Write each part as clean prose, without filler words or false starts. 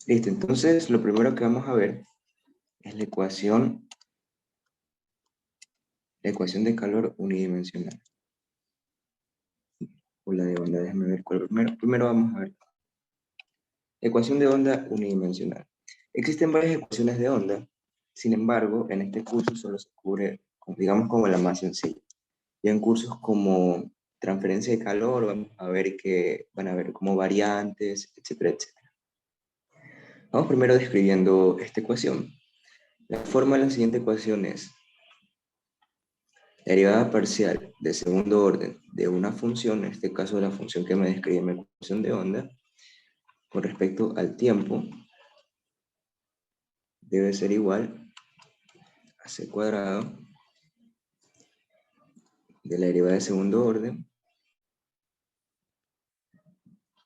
Listo, entonces lo primero que vamos a ver es la ecuación de calor unidimensional. O la de onda, déjame ver cuál primero. Primero vamos a ver ecuación de onda unidimensional. Existen varias ecuaciones de onda, sin embargo, en este curso solo se cubre, digamos, como la más sencilla. Y en cursos como transferencia de calor, vamos a ver que van a ver como variantes, etcétera, etcétera. Vamos primero describiendo esta ecuación. La forma de la siguiente ecuación es la derivada parcial de segundo orden de una función, en este caso la función que me describe mi ecuación de onda, con respecto al tiempo, debe ser igual a c cuadrado de la derivada de segundo orden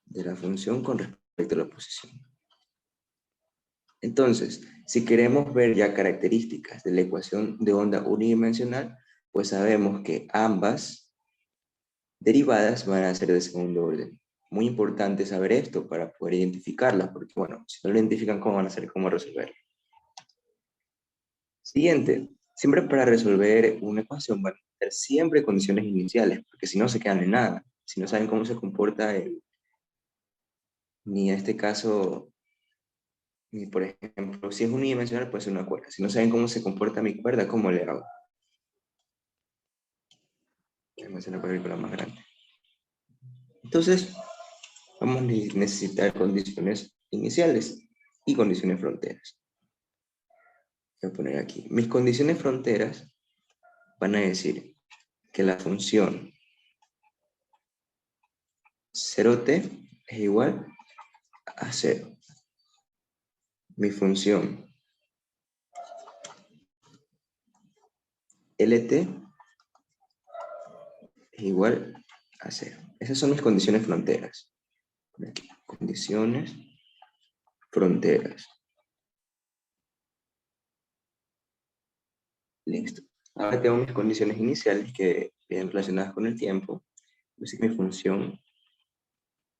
de la función con respecto a la posición. Entonces, si queremos ver ya características de la ecuación de onda unidimensional, pues sabemos que ambas derivadas van a ser de segundo orden. Muy importante saber esto para poder identificarlas, porque bueno, si no lo identifican, ¿cómo van a saber cómo resolver? Siguiente, siempre para resolver una ecuación van a tener siempre condiciones iniciales, porque si no se quedan en nada. Si no saben cómo se comporta ni en este caso, ni por ejemplo, si es unidimensional, puede ser una cuerda. Si no saben cómo se comporta mi cuerda, ¿cómo le hago? Déjame hacer una película más grande. Entonces, vamos a necesitar condiciones iniciales y condiciones fronteras. Voy a poner aquí. Mis condiciones fronteras van a decir que la función 0t es igual a 0. Mi función lt es igual a 0. Esas son mis condiciones fronteras. Condiciones fronteras. Listo. Ahora tengo mis condiciones iniciales que vienen relacionadas con el tiempo. Así que mi función,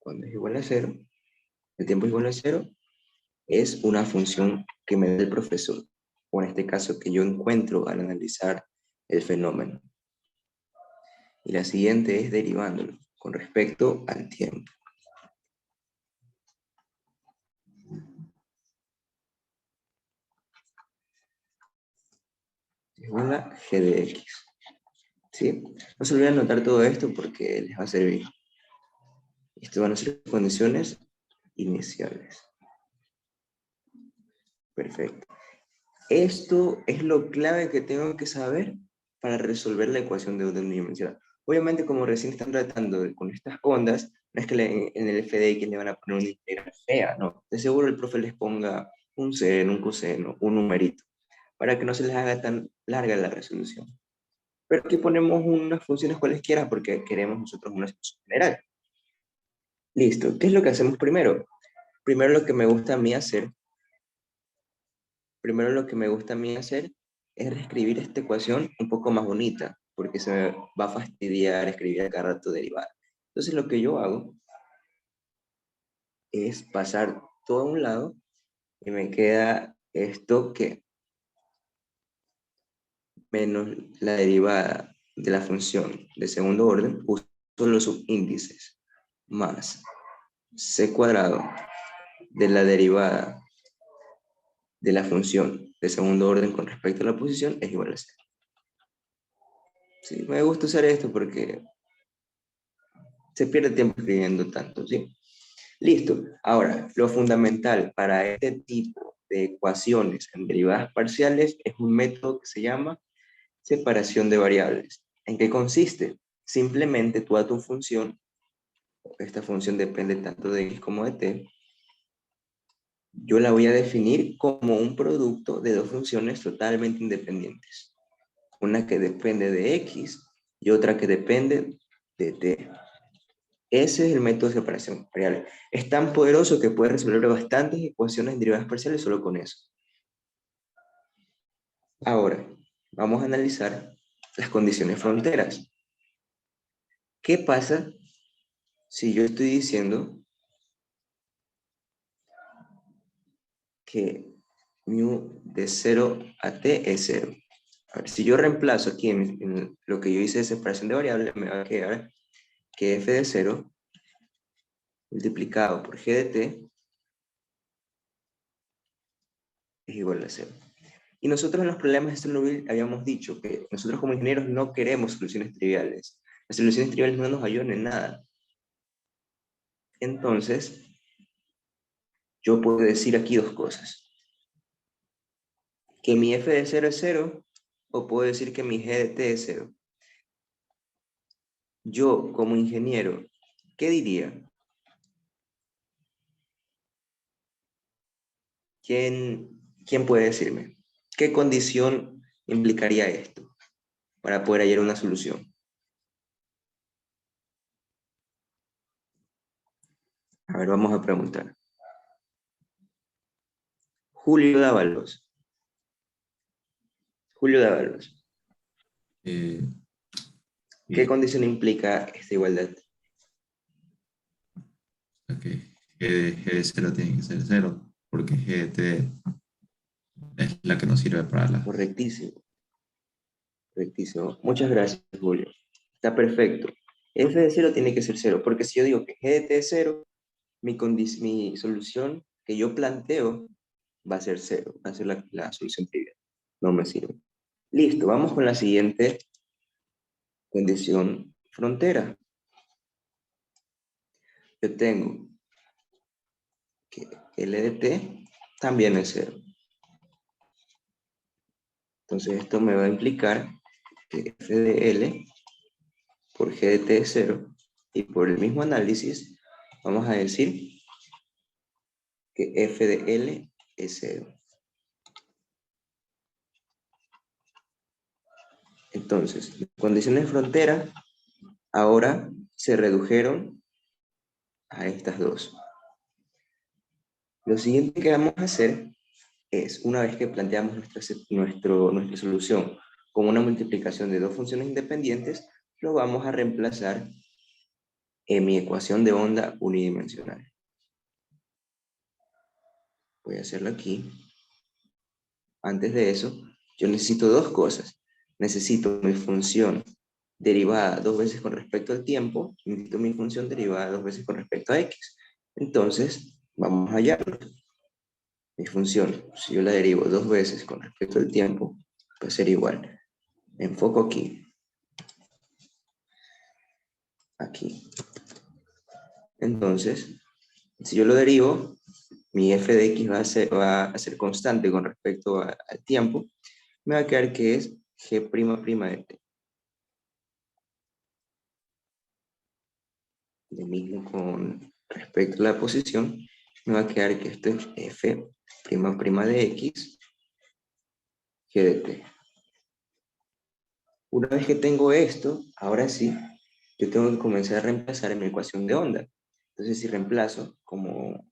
cuando es igual a 0, el tiempo es igual a 0, es una función que me da el profesor, o en este caso que yo encuentro al analizar el fenómeno. Y la siguiente es derivándolo con respecto al tiempo. Igual a g de x. ¿Sí? No se olviden anotar todo esto porque les va a servir. Estas van a ser condiciones iniciales. Perfecto. Esto es lo clave que tengo que saber para resolver la ecuación de onda unidimensional. Obviamente, como recién están tratando con estas ondas, no es que en el FDX le van a poner una integral fea, no. De seguro el profe les ponga un seno, un coseno, un numerito, para que no se les haga tan larga la resolución. Pero aquí ponemos unas funciones cualesquiera porque queremos nosotros una solución general. Listo. ¿Qué es lo que hacemos primero? Primero lo que me gusta a mí hacer Primero lo que me gusta a mí hacer es reescribir esta ecuación un poco más bonita, porque se me va a fastidiar escribir a cada rato derivada. Entonces lo que yo hago es pasar todo a un lado y me queda esto que menos la derivada de la función de segundo orden, uso los subíndices, más c cuadrado de la derivada de la función de segundo orden con respecto a la posición es igual a 0. Sí, me gusta usar esto porque se pierde tiempo escribiendo tanto, ¿sí? Listo. Ahora, lo fundamental para este tipo de ecuaciones en derivadas parciales es un método que se llama separación de variables. ¿En qué consiste? Simplemente tú a tu función, esta función depende tanto de x como de t, yo la voy a definir como un producto de dos funciones totalmente independientes. Una que depende de x y otra que depende de t. Ese es el método de separación real. Es tan poderoso que puede resolver bastantes ecuaciones en derivadas parciales solo con eso. Ahora, vamos a analizar las condiciones fronteras. ¿Qué pasa si yo estoy diciendo que mu de 0 a t es 0. A ver, si yo reemplazo aquí en lo que yo hice de separación de variables, me va a quedar que f de 0 multiplicado por g de t es igual a 0. Y nosotros en los problemas de Chernobyl habíamos dicho que nosotros como ingenieros no queremos soluciones triviales. Las soluciones triviales no nos ayudan en nada. Entonces, yo puedo decir aquí dos cosas. Que mi f de 0 es 0, o puedo decir que mi g de t es 0. Yo, como ingeniero, ¿qué diría? ¿Quién puede decirme? ¿Qué condición implicaría esto para poder hallar una solución? A ver, vamos a preguntar. Julio Dávalos. Julio Dávalos. Eh, ¿Qué y, condición implica esta igualdad? ok, G de 0 tiene que ser 0, porque G de T es la que nos sirve para la... Correctísimo, correctísimo. Muchas gracias, Julio. Está perfecto. F de 0 tiene que ser 0, porque si yo digo que G de T es 0, mi solución que yo planteo va a ser 0, va a ser la solución trivial. No me sirve. Listo, vamos con la siguiente condición frontera. Yo tengo que L de T también es 0. Entonces esto me va a implicar que F de L por G de T es 0. Y por el mismo análisis, vamos a decir que F de L es 0. Entonces, las condiciones de frontera ahora se redujeron a estas dos. Lo siguiente que vamos a hacer es, una vez que planteamos nuestra solución como una multiplicación de dos funciones independientes, lo vamos a reemplazar en mi ecuación de onda unidimensional. Voy a hacerlo aquí. Antes de eso, yo necesito dos cosas. Necesito mi función derivada dos veces con respecto al tiempo, y necesito mi función derivada dos veces con respecto a x. Entonces, vamos a hallarlo. Mi función, si yo la derivo dos veces con respecto al tiempo, va a ser igual. Me enfoco aquí. Aquí. Entonces, si yo lo derivo, mi f de x va a ser constante con respecto al tiempo. Me va a quedar que es g' de t. Lo mismo con respecto a la posición, me va a quedar que esto es f' de x g de t. Una vez que tengo esto, ahora sí, yo tengo que comenzar a reemplazar en mi ecuación de onda. Entonces, si reemplazo, como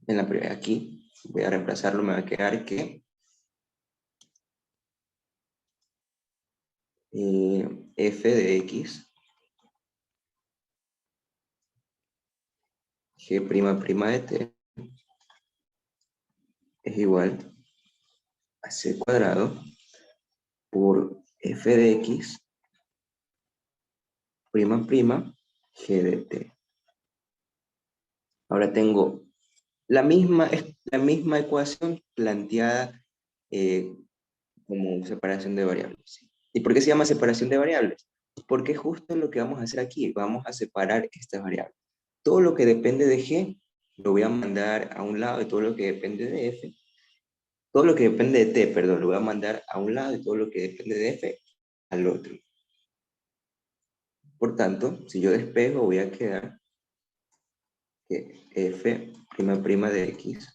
en la primera aquí, voy a reemplazarlo, me va a quedar que f de x g' de t es igual a c cuadrado por f de x g de t. Ahora tengo la misma ecuación planteada como separación de variables. ¿Y por qué se llama separación de variables? Porque justo lo que vamos a hacer aquí, vamos a separar estas variables. Todo lo que depende de g, lo voy a mandar a un lado, y todo lo que depende de f, todo lo que depende de t, perdón, lo voy a mandar a un lado, y todo lo que depende de f, al otro. Por tanto, si yo despejo, voy a quedar que f' de x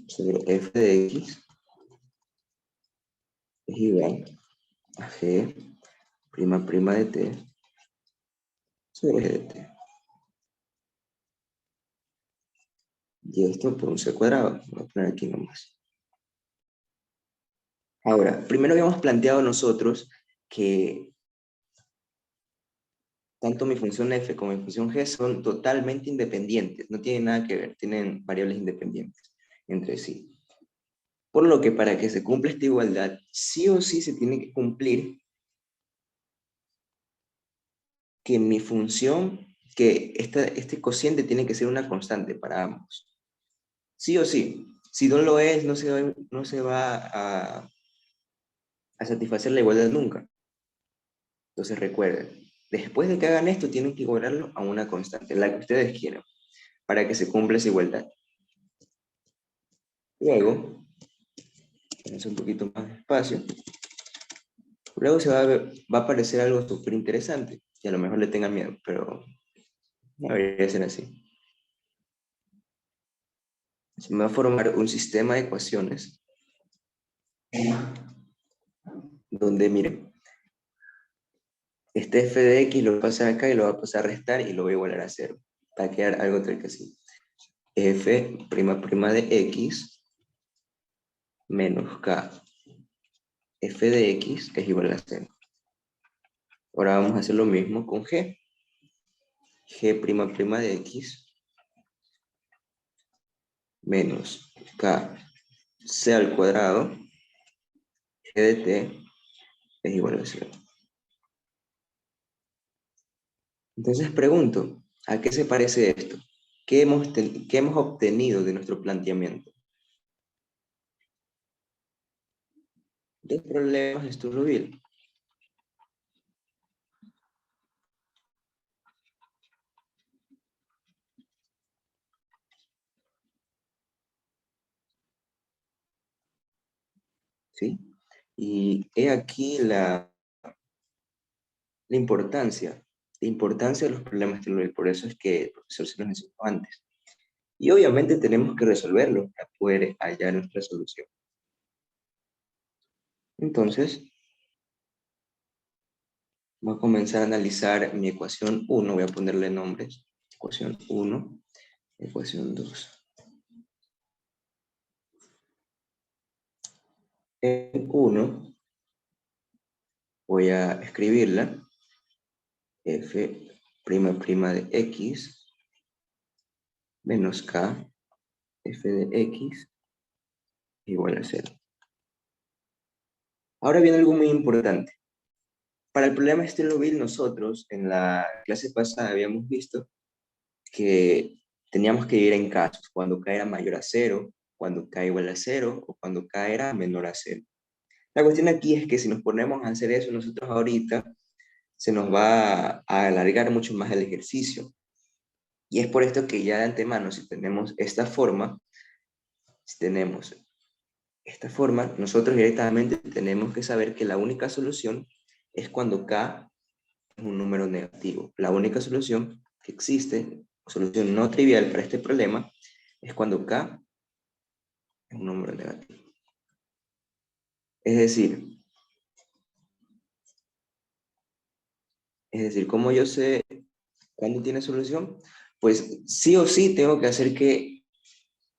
sobre f de x es igual a g' de t sobre g de t. Y esto por un c cuadrado. Voy a poner aquí nomás. Ahora, primero habíamos planteado nosotros que tanto mi función f como mi función g son totalmente independientes, no tienen nada que ver, tienen variables independientes entre sí. Por lo que para que se cumpla esta igualdad, sí o sí se tiene que cumplir que mi función, que este cociente tiene que ser una constante para ambos. Sí o sí. Si no lo es, no se va a satisfacer la igualdad nunca. Entonces recuerden, después de que hagan esto, tienen que igualarlo a una constante, la que ustedes quieran, para que se cumpla esa igualdad. Luego, vamos un poquito más despacio. Luego va a aparecer algo súper interesante, y a lo mejor le tengan miedo, pero no debería ser así. Se me va a formar un sistema de ecuaciones donde, miren, este f de x lo voy a pasar acá y lo voy a pasar a restar y lo voy a igualar a cero. Va a quedar algo tal que así. F' de x menos k f de x es igual a cero. Ahora vamos a hacer lo mismo con g. G' de x menos k c al cuadrado g de t es igual a cero. Entonces pregunto, ¿a qué se parece esto? ¿Qué hemos obtenido de nuestro planteamiento? Dos problemas de Sturroville. ¿Sí? Y he aquí la importancia de los problemas de Sturroville. Por eso es que el profesor se los enseñó antes. Y obviamente tenemos que resolverlo para poder hallar nuestra solución. Entonces, voy a comenzar a analizar mi ecuación 1, voy a ponerle nombres. Ecuación 1, ecuación 2. En 1 voy a escribirla, f' de x menos k f de x igual a 0. Ahora viene algo muy importante. Para el problema de Sturroville, nosotros en la clase pasada habíamos visto que teníamos que ir en casos, cuando k era mayor a 0, cuando k igual a 0 o cuando k era menor a 0. La cuestión aquí es que si nos ponemos a hacer eso nosotros ahorita, se nos va a alargar mucho más el ejercicio. Y es por esto que ya de antemano, si tenemos esta forma, nosotros directamente tenemos que saber que la única solución es cuando k es un número negativo. La única solución que existe, solución no trivial para este problema, es cuando k es un número negativo. Es decir, ¿cómo yo sé cuándo tiene solución? Pues sí o sí tengo que hacer que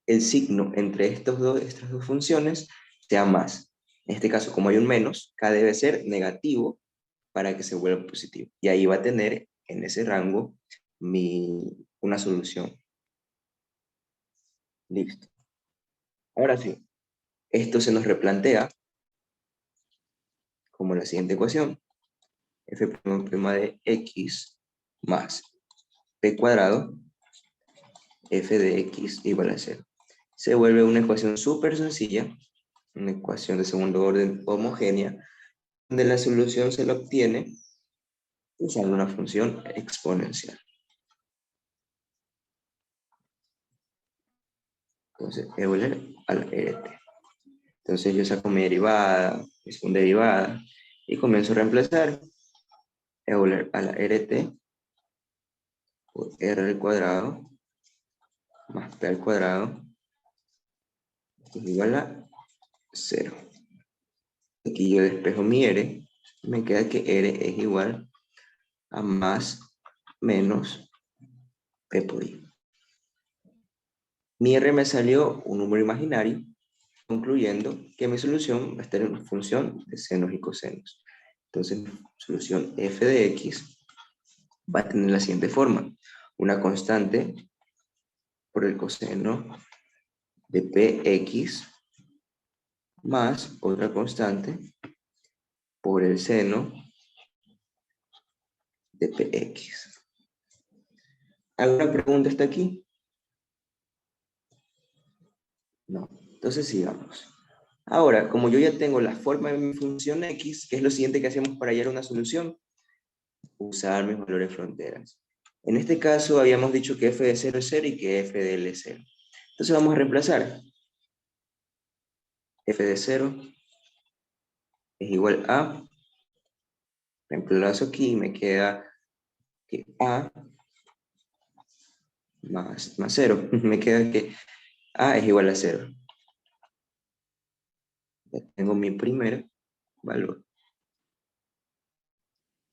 el signo entre estas dos funciones sea más. En este caso, como hay un menos, k debe ser negativo para que se vuelva positivo. Y ahí va a tener en ese rango una solución. Listo. Ahora sí, esto se nos replantea como la siguiente ecuación. F' de x más p cuadrado f de x igual a 0. Se vuelve una ecuación súper sencilla, una ecuación de segundo orden homogénea, donde la solución se la obtiene usando una función exponencial. Entonces, Euler a la RT. Entonces yo saco mi derivada, mi segunda derivada, y comienzo a reemplazar Euler a la RT por R al cuadrado más P al cuadrado es igual a 0. Aquí yo despejo mi R, me queda que R es igual a más menos P por I. Mi R me salió un número imaginario, concluyendo que mi solución va a estar en una función de senos y cosenos. Entonces, mi solución f de x va a tener la siguiente forma. Una constante por el coseno de px más otra constante por el seno de px. ¿Alguna pregunta hasta aquí? No. Entonces sigamos. Ahora, como yo ya tengo la forma de mi función x, ¿qué es lo siguiente que hacemos para hallar una solución? Usar mis valores fronteras. En este caso habíamos dicho que f de 0 es 0 y que f de L es 0. Entonces vamos a reemplazar. F de 0 es igual a, reemplazo aquí y me queda que a más 0. Me queda que a es igual a 0. Ya tengo mi primer valor.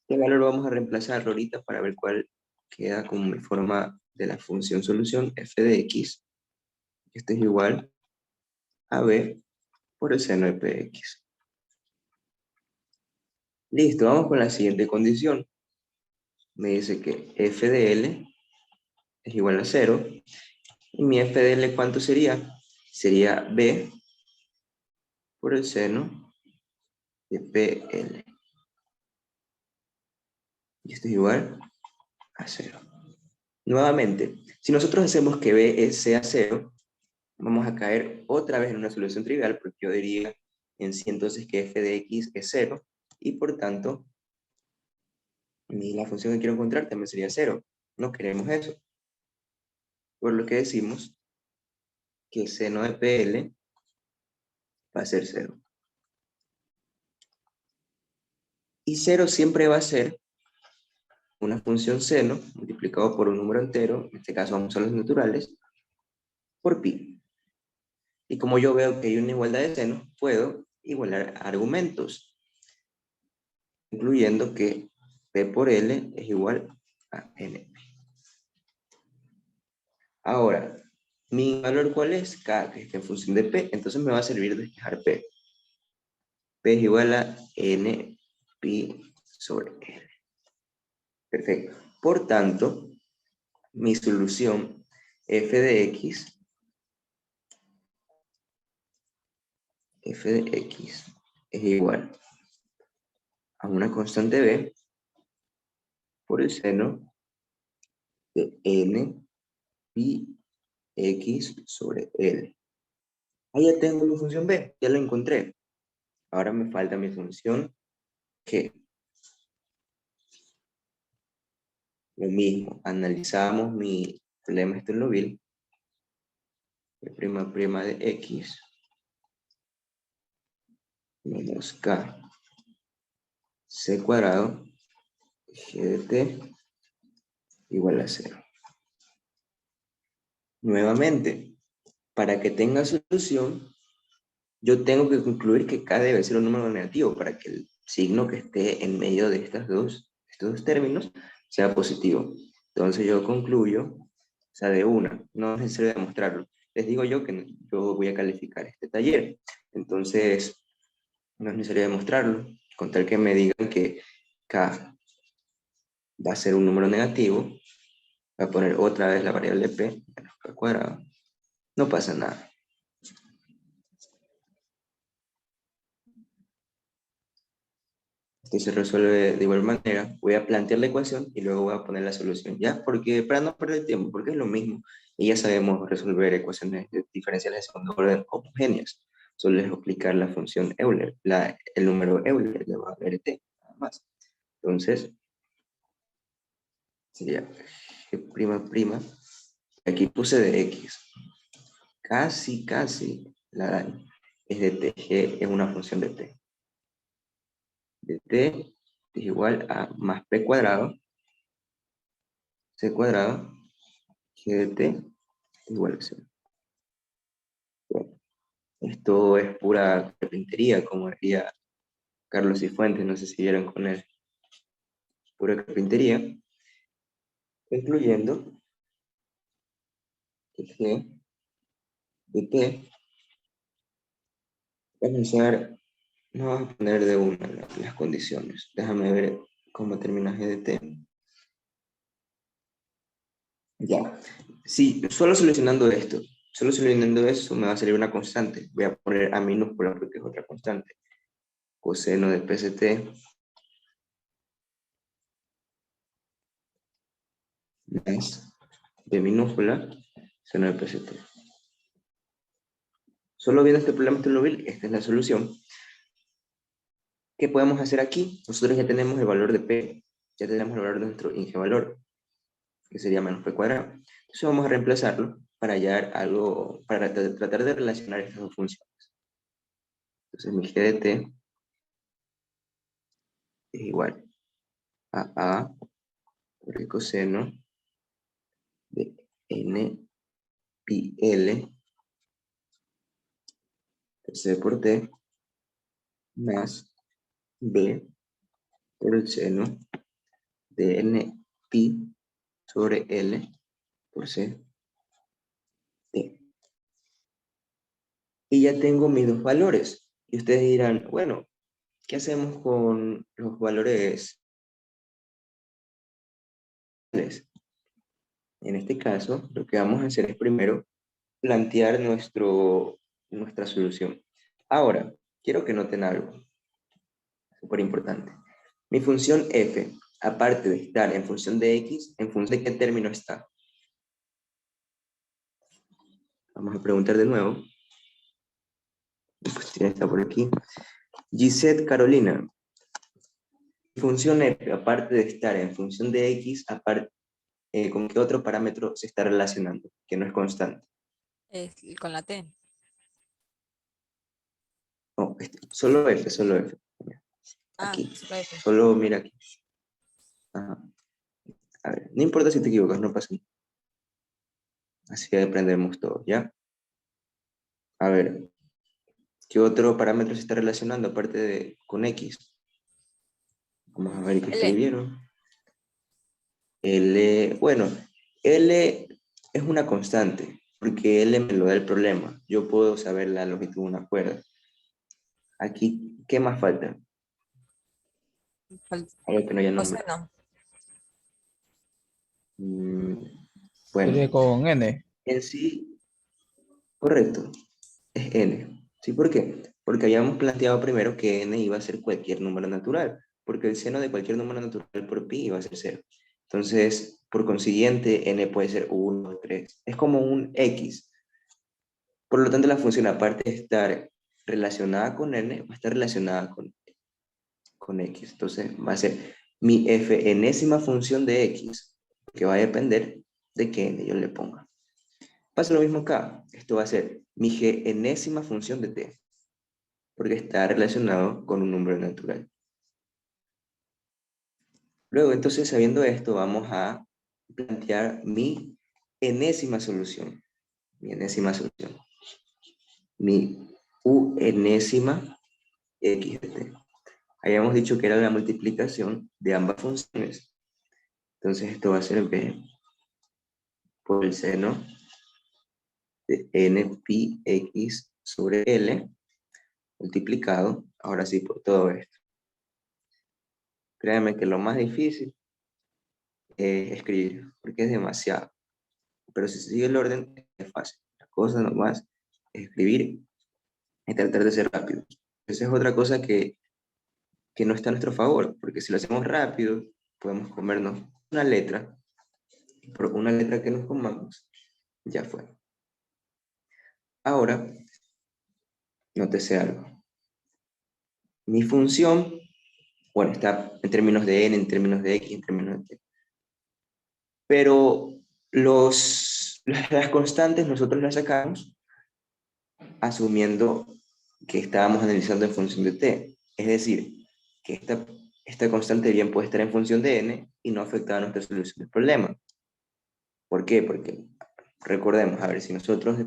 ¿Qué valor vamos a reemplazar ahorita para ver cuál queda como mi forma de la función solución f de x? Esto es igual a b por el seno de px. Listo, vamos con la siguiente condición. Me dice que f de L es igual a 0. ¿Y mi f de L cuánto sería? Sería b por el seno de PL. Y esto es igual a 0. Nuevamente, si nosotros hacemos que B sea 0, vamos a caer otra vez en una solución trivial, porque yo diría en sí entonces que f de x es 0, y por tanto, la función que quiero encontrar también sería 0. No queremos eso. Por lo que decimos que el seno de PL va a ser 0. Y 0 siempre va a ser una función seno multiplicado por un número entero, en este caso vamos a los naturales, por pi. Y como yo veo que hay una igualdad de senos, puedo igualar argumentos, incluyendo que P por L es igual a NP. Ahora, ¿mi valor cuál es? K, que está en función de P, entonces me va a servir despejar P. P es igual a N pi sobre L. Perfecto. Por tanto, mi solución f de x es igual a una constante b por el seno de n pi x sobre L. Ahí ya tengo mi función b, ya la encontré. Ahora me falta mi función g. Lo mismo, analizamos mi problema Sturloville, prima de x menos k c cuadrado g de t igual a 0. Nuevamente, para que tenga solución, yo tengo que concluir que k debe ser un número negativo para que el signo que esté en medio de estos dos términos sea positivo. Entonces yo concluyo, o sea, de una, no es necesario demostrarlo. Les digo yo que yo voy a calificar este taller, entonces no es necesario demostrarlo, con tal que me digan que k va a ser un número negativo, voy a poner otra vez la variable p menos k cuadrado, no pasa nada. Esto se resuelve de igual manera. Voy a plantear la ecuación y luego voy a poner la solución, ¿ya? Porque para no perder tiempo, porque es lo mismo. Y ya sabemos resolver ecuaciones diferenciales de segundo orden homogéneas. Solo les voy a aplicar la función Euler, el número Euler de valor t, nada más. Entonces, sería g''. Aquí puse de x. Casi la daño. Es de t. G es una función de t. De t es igual a más p cuadrado c cuadrado g de t igual a 0. Bueno, esto es pura carpintería, como diría Carlos Cifuentes, no sé si vieron con él. Pura carpintería, incluyendo que g de t, vamos a ver, no vamos a poner de una las condiciones. Déjame ver cómo termina g de t. Ya. Sí, solo solucionando eso me va a salir una constante. Voy a poner A minúscula porque es otra constante. Coseno de PST más B minúscula, seno de PST. Solo viendo este problema Sternobel, esta es la solución. ¿Qué podemos hacer aquí? Nosotros ya tenemos el valor de P, ya tenemos el valor de nuestro ingevalor, que sería menos P cuadrado. Entonces vamos a reemplazarlo para hallar algo, para tratar de relacionar estas dos funciones. Entonces mi G de T es igual a A por el coseno de N pi L C por T más B por el seno de N pi sobre L por C T. Y ya tengo mis dos valores. Y ustedes dirán, bueno, ¿qué hacemos con los valores? En este caso, lo que vamos a hacer es primero plantear nuestra solución. Ahora, quiero que noten algo súper importante. Mi función f, aparte de estar en función de x, ¿en función de qué término está? Vamos a preguntar de nuevo. La cuestión está por aquí. Gisette Carolina, mi función f, aparte de estar en función de x, ¿con qué otro parámetro se está relacionando? Que no es constante. Con la T. No, solo f, solo f. Aquí. Solo F. Solo mira aquí. Ajá. A ver, no importa si te equivocas, no pasa nada. Así aprendemos todo, ¿ya? A ver, ¿qué otro parámetro se está relacionando aparte de con X? Vamos a ver qué L. escribieron. L, bueno, L es una constante, porque L me lo da el problema. Yo puedo saber la longitud de una cuerda. Aquí, ¿qué más falta? Algo que no haya nombre. Coseno. Bueno, Sería con N. en sí, correcto, es n. ¿Sí? ¿Por qué? Porque habíamos planteado primero que n iba a ser cualquier número natural, porque el seno de cualquier número natural por pi iba a ser 0. Entonces, por consiguiente, n puede ser 1 o 3. Es como un x. Por lo tanto, la función, aparte de estar relacionada con n, va a estar relacionada con x. Entonces, va a ser mi f enésima función de x, que va a depender de qué n yo le ponga. Pasa lo mismo acá. Esto va a ser mi g enésima función de t, porque está relacionado con un número natural. Luego, entonces, sabiendo esto, vamos a plantear mi enésima solución. Mi enésima solución. Mi u enésima x de t. Habíamos dicho que era la multiplicación de ambas funciones. Entonces, esto va a ser b por el seno de n pi x sobre l multiplicado, ahora sí, por todo esto. Créanme que lo más difícil es escribir, porque es demasiado. Pero si se sigue el orden, es fácil. La cosa nomás es escribir y tratar de ser rápido. Esa es otra cosa que no está a nuestro favor, porque si lo hacemos rápido, podemos comernos una letra, y por una letra que nos comamos, ya fue. Ahora, nótese algo. Mi función, bueno, está en términos de n, en términos de x, en términos de t. Pero las constantes nosotros las sacamos asumiendo que estábamos analizando en función de t. Es decir, que esta constante bien puede estar en función de n y no afectar a nuestra solución del problema. ¿Por qué? Porque recordemos, a ver, si nosotros,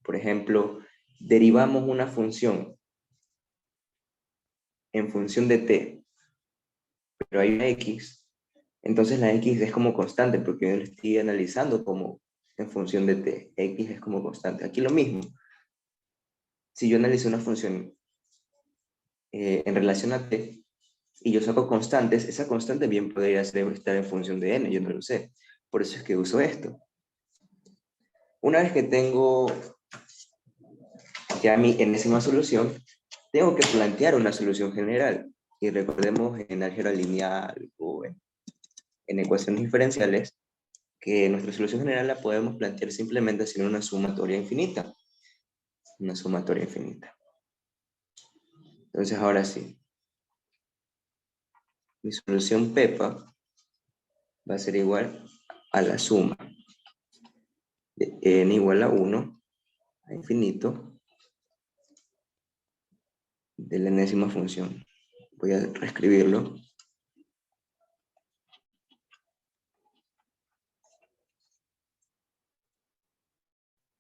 por ejemplo, derivamos una función en función de t, pero hay una x, entonces la x es como constante, porque yo lo estoy analizando como en función de t. X es como constante. Aquí lo mismo. Si yo analizo una función en relación a t, y yo saco constantes, esa constante bien podría estar en función de n, yo no lo sé. Por eso es que uso esto. Una vez que tengo ya mi enésima solución, tengo que plantear una solución general. Y recordemos en álgebra lineal o en ecuaciones diferenciales que nuestra solución general la podemos plantear simplemente haciendo una sumatoria infinita. Una sumatoria infinita. Entonces ahora sí, mi solución Pepa va a ser igual a la suma de n igual a 1 a infinito de la enésima función. Voy a reescribirlo.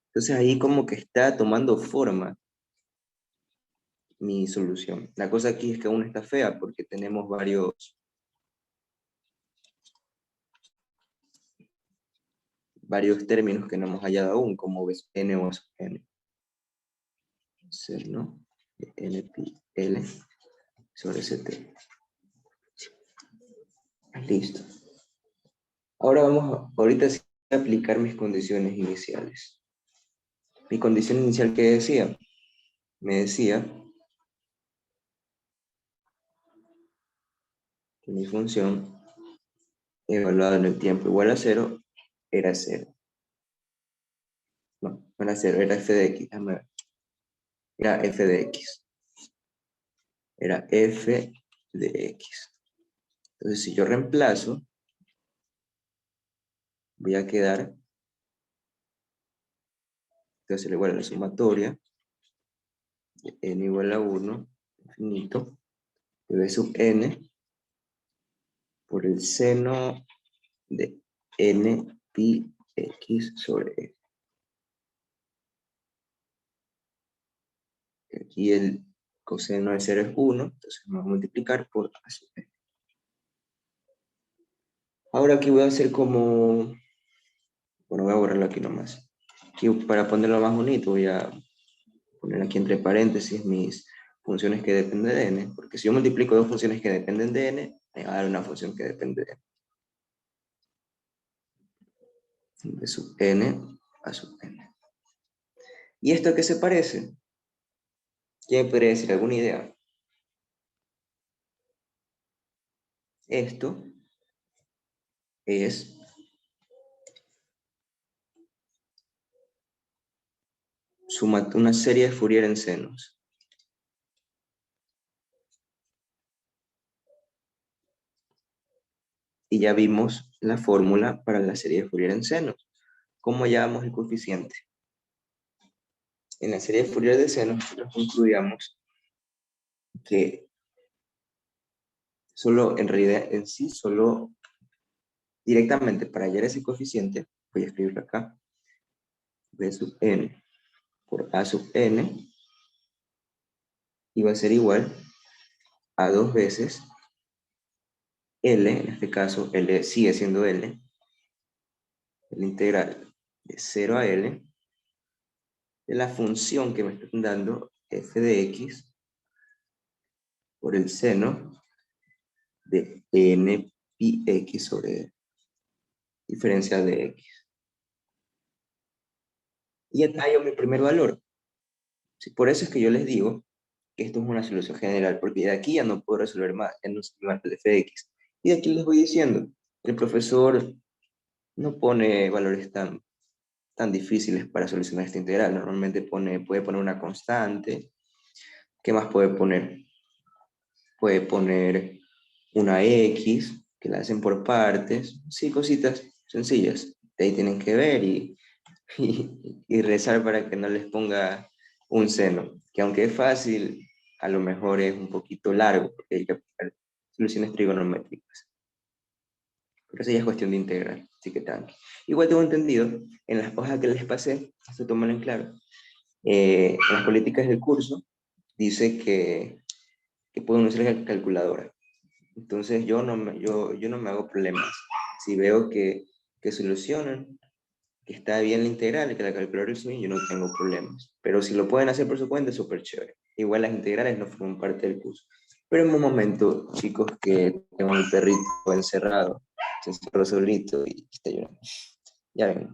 Entonces ahí como que está tomando forma mi solución. La cosa aquí es que aún está fea porque tenemos varios términos que no hemos hallado aún, como ves n o sub n. Ser, ¿no? N pi L sobre ct. Listo. Ahora ahorita sí a aplicar mis condiciones iniciales. Mi condición inicial, ¿qué decía? Me decía que mi función evaluada en el tiempo igual a 0 era 0. No, no era 0, era f de x. Déjame ver. Era f de x. Era f de x. Entonces, si yo reemplazo, voy a quedar, entonces igual a la sumatoria, de n igual a 1, infinito, de b sub n, por el seno de n pi x sobre e. Aquí el coseno de 0 es 1, entonces me voy a multiplicar por a sub n. Ahora aquí voy a hacer como, bueno, voy a borrarlo aquí nomás. Aquí para ponerlo más bonito voy a poner aquí entre paréntesis mis funciones que dependen de n, porque si yo multiplico dos funciones que dependen de n, me va a dar una función que depende de n. De sub n a sub n. ¿Y esto a qué se parece? ¿Quién me podría decir alguna idea? Esto es una serie de Fourier en senos. Y ya vimos la fórmula para la serie de Fourier en senos. ¿Cómo hallamos el coeficiente? En la serie de Fourier de senos nosotros concluíamos que solo, en realidad, en sí, solo directamente para hallar ese coeficiente, voy a escribirlo acá, b sub n por a sub n, y va a ser igual a 2 veces L, en este caso L sigue siendo L, el integral de 0 a L, de la función que me están dando f de x por el seno de n pi x sobre diferencial de x. Y ya hallo mi primer valor. Sí, por eso es que yo les digo que esto es una solución general, porque de aquí ya no puedo resolver más, ya no sé más el f de x. Y de aquí les voy diciendo, el profesor no pone valores tan difíciles para solucionar esta integral. Normalmente puede poner una constante. ¿Qué más puede poner? Puede poner una X, que la hacen por partes. Sí, cositas sencillas. De ahí tienen que ver y rezar para que no les ponga un seno. Que aunque es fácil, a lo mejor es un poquito largo, porque hay que aplicar soluciones trigonométricas. Pero eso ya es cuestión de integral, así que tranqui. Igual tengo entendido, en las hojas que les pasé, esto toman en claro, en las políticas del curso, dice que pueden usar la calculadora. Entonces yo no me hago problemas. Si veo que solucionan, que está bien la integral, que la calculadora es bien, yo no tengo problemas. Pero si lo pueden hacer por su cuenta, es súper chévere. Igual las integrales no forman parte del curso. Pero en un momento, chicos, que tengo un perrito encerrado, se encerró solito y está llorando. Ya ven.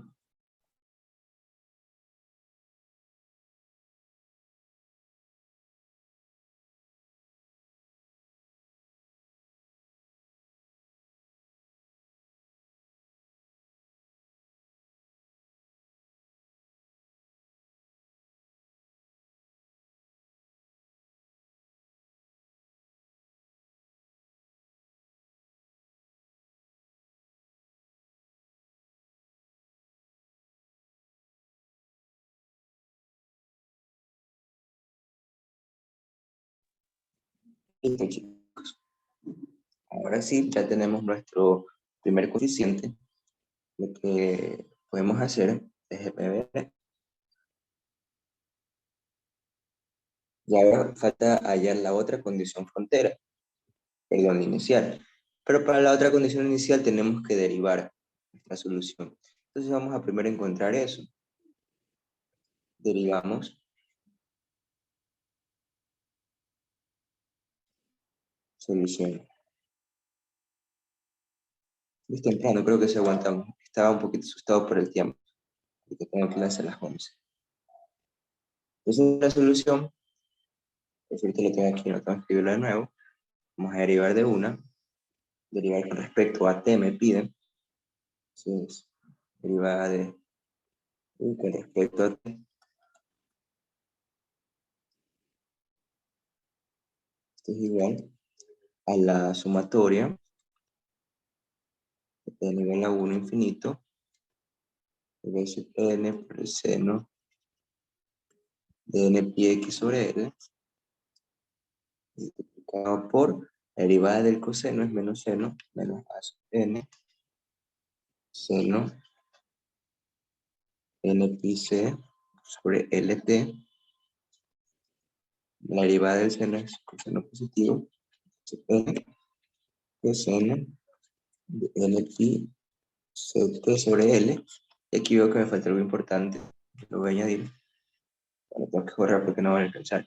Listo, chicos. Ahora sí, ya tenemos nuestro primer coeficiente. Lo que podemos hacer es ver. Ya ahora falta hallar la otra condición frontera, perdón, inicial. Pero para la otra condición inicial tenemos que derivar la solución. Entonces vamos a primero encontrar eso. Derivamos solución. Es temprano, creo que se aguantamos. Estaba un poquito asustado por el tiempo, porque tengo clase a las 11. Entonces la solución, por cierto lo tengo aquí, no tengo que escribirlo de nuevo. Vamos a derivar de una. Derivar con respecto a t me piden. Entonces, derivada de u con respecto a t. Esto es igual a la sumatoria de nivel a 1 infinito de sub n por el seno de n pi x sobre l multiplicado por la derivada del coseno es menos seno menos a sub n seno n pi c sobre lt. La derivada del seno es coseno positivo sub n coseno de n pi ct sobre l. Y aquí veo que me falta algo importante, lo voy a añadir. Bueno, tengo que borrar porque no van a alcanzar,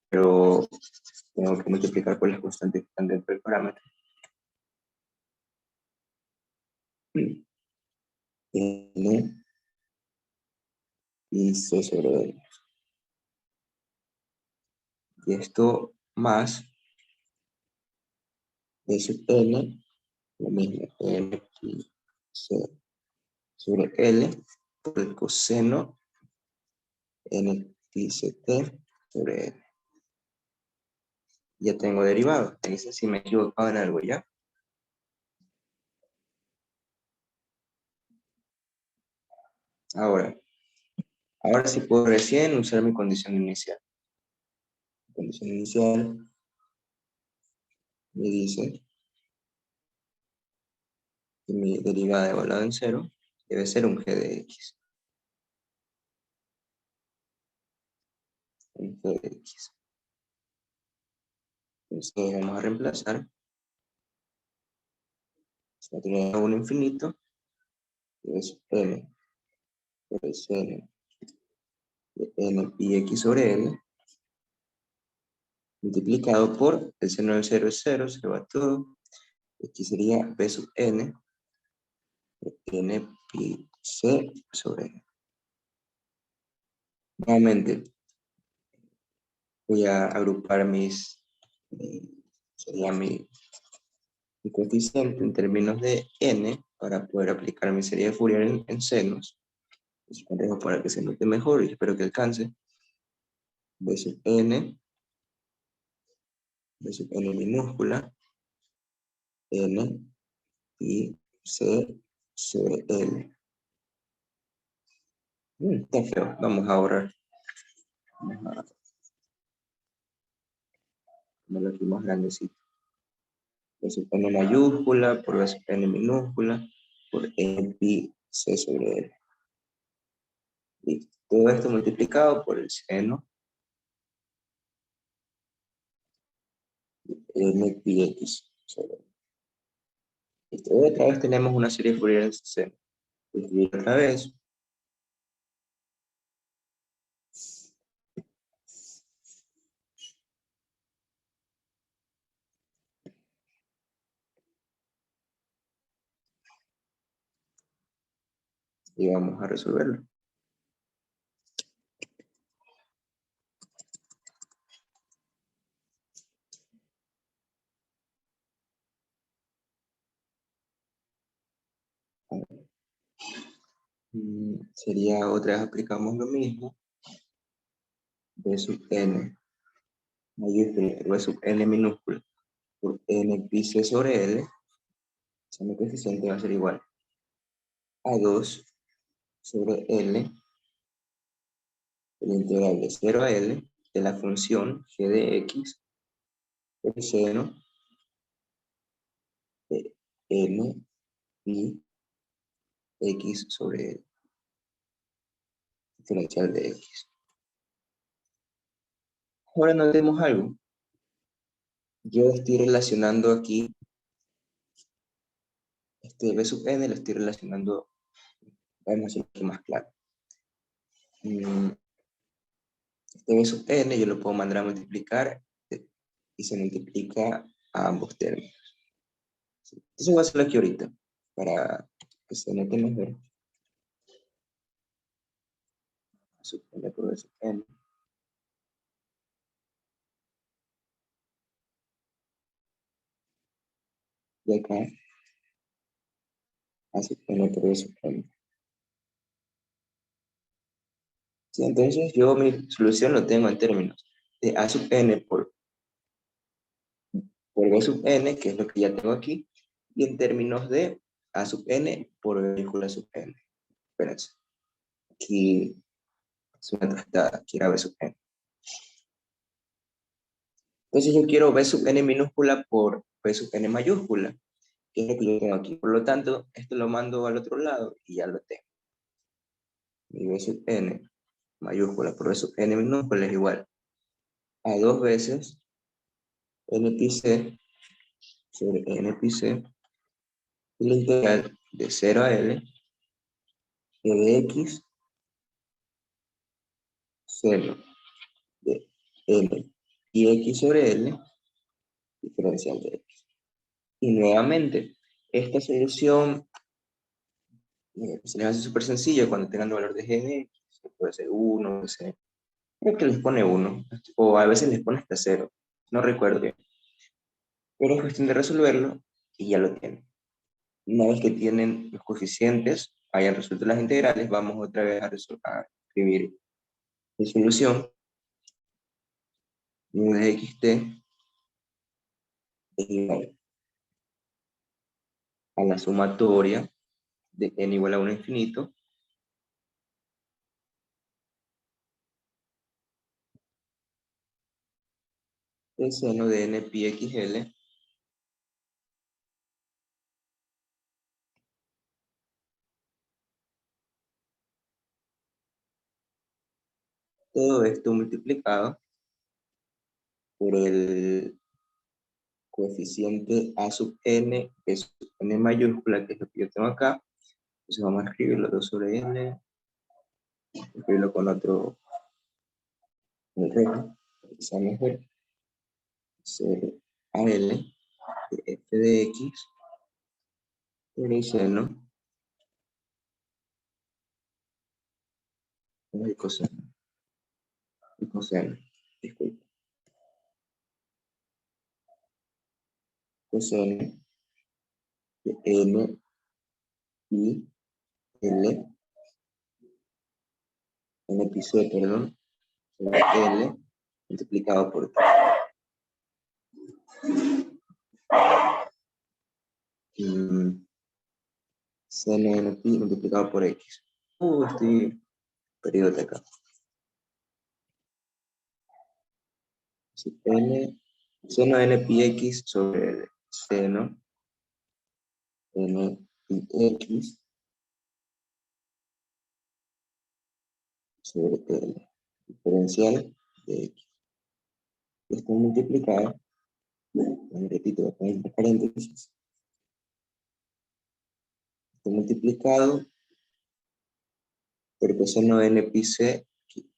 pero tengo que multiplicar por las constantes que están dentro del parámetro. N y C sobre L. Y esto más B sub N, lo mismo, N y C sobre L por el coseno N y CT sobre L. Ya tengo derivado. Me dice si me he equivocado en algo ya. Ahora sí puedo recién usar mi condición inicial. Mi condición inicial me dice que mi derivada evaluada en cero debe ser un g de x. Un g de x. Entonces vamos a reemplazar. Si no tiene 1 infinito, es n por el seno de n pi x sobre n multiplicado por el seno del 0 es 0, se va todo. Aquí sería b sub n de n pi c sobre n. Nuevamente voy a agrupar sería mi coeficiente en términos de n para poder aplicar mi serie de Fourier en senos. Es un dejo para que se note mejor y espero que alcance. B sub n minúscula, n y c sobre l. Está feo, vamos a ahorrar. Vamos a ponerlo aquí más grandecito. B sub n mayúscula por B sub n minúscula por n pi c sobre l. Listo. Todo esto multiplicado por el seno de n pi x sobre l. Listo. Otra vez tenemos una serie de Fourier en seno. Escribir otra vez. Y vamos a resolverlo. Sería otra vez aplicamos lo mismo. B sub n mayúscula por B sub n minúscula por n pi c sobre l. Mi coeficiente va a ser igual a 2 sobre L, el integral de 0 a L de la función g de x el seno de n pi x sobre el diferencial de x. Ahora notemos algo. Yo estoy relacionando aquí, este b sub n lo estoy relacionando, vamos a hacerlo aquí más claro. Este b sub n yo lo puedo mandar a multiplicar y se multiplica a ambos términos. Entonces voy a hacerlo aquí ahorita, para que se note mejor. A sub n por b sub n. Y acá, a sub n por b sub n. Sí, entonces yo mi solución lo tengo en términos de a sub n por b sub n, que es lo que ya tengo aquí, y en términos de a sub n por b mayúscula sub n. Espérense. Aquí es una trastada, aquí era b sub n. Entonces yo quiero b sub n minúscula por b sub n mayúscula, que es lo que yo tengo aquí. Por lo tanto, esto lo mando al otro lado y ya lo tengo. Mi b sub n mayúscula por b sub n minúscula es igual a 2 veces n pi c sobre n pi c, y la integral de 0 a L de x seno de L y x sobre L diferencial de x. Y nuevamente, esta solución se les hace súper sencillo cuando tengan el valor de g de x, puede ser 1, puede ser, creo que les pone 1, o a veces les pone hasta 0, no recuerdo bien. Pero es cuestión de resolverlo y ya lo tienen. Una vez que tienen los coeficientes, hayan resuelto las integrales, vamos otra vez a escribir la solución. Nu de xt es igual a la sumatoria de n igual a 1 infinito del seno de n pi xl todo esto multiplicado por el coeficiente a sub n, que es n mayúscula, que es lo que yo tengo acá. Entonces vamos a escribirlo 2 sobre n, escribirlo con otro regla, para que sea mejor. Sobre a l de f de x por el seno el coseno, disculpe, coseno de n y l, n pi c, perdón, sobre l multiplicado por 3. Seno de n pi multiplicado por x. Estoy perdido de acá. N, seno de n pi x sobre l, seno n pi x sobre l, diferencial de x. Esto multiplicado, repito, voy a poner entre paréntesis, esto multiplicado por coseno de n pi c,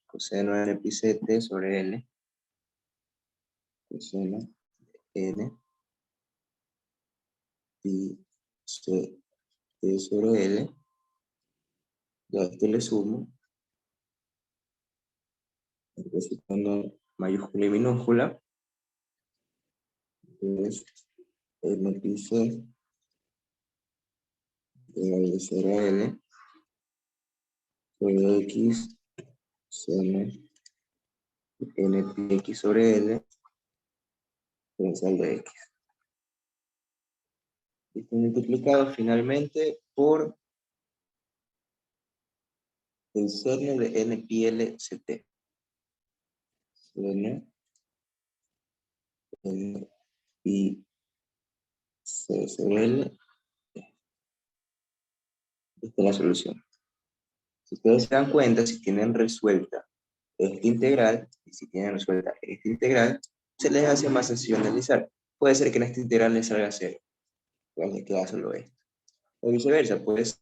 coseno de n pi c t sobre l, coseno de n pi c t sobre l, y a esto le sumo el coseno mayúscula y minúscula, entonces n pi c de 0 a l sobre x seno n pi x sobre l diferencial de x. Esto multiplicado finalmente por el seno de n pi l ct. Seno n y C sobre L. Esta es la solución. Si ustedes se dan cuenta, si tienen resuelta esta integral, y si tienen resuelta esta integral, se les hace más sencillo analizar. Puede ser que en esta integral les salga 0, pues les queda solo esto. O viceversa, pues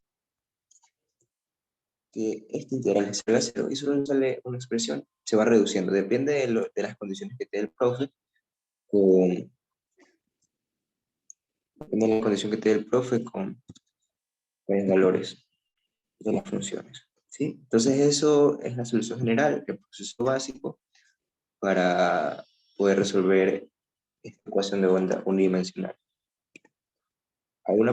que esta integral les salga 0 y solo sale una expresión, se va reduciendo. Depende de las condiciones que te dé el profe, depende de la condición que te dé el profe con los valores de las funciones. ¿Sí? Entonces eso es la solución general, el proceso básico para poder resolver esta ecuación de onda unidimensional. ¿Alguna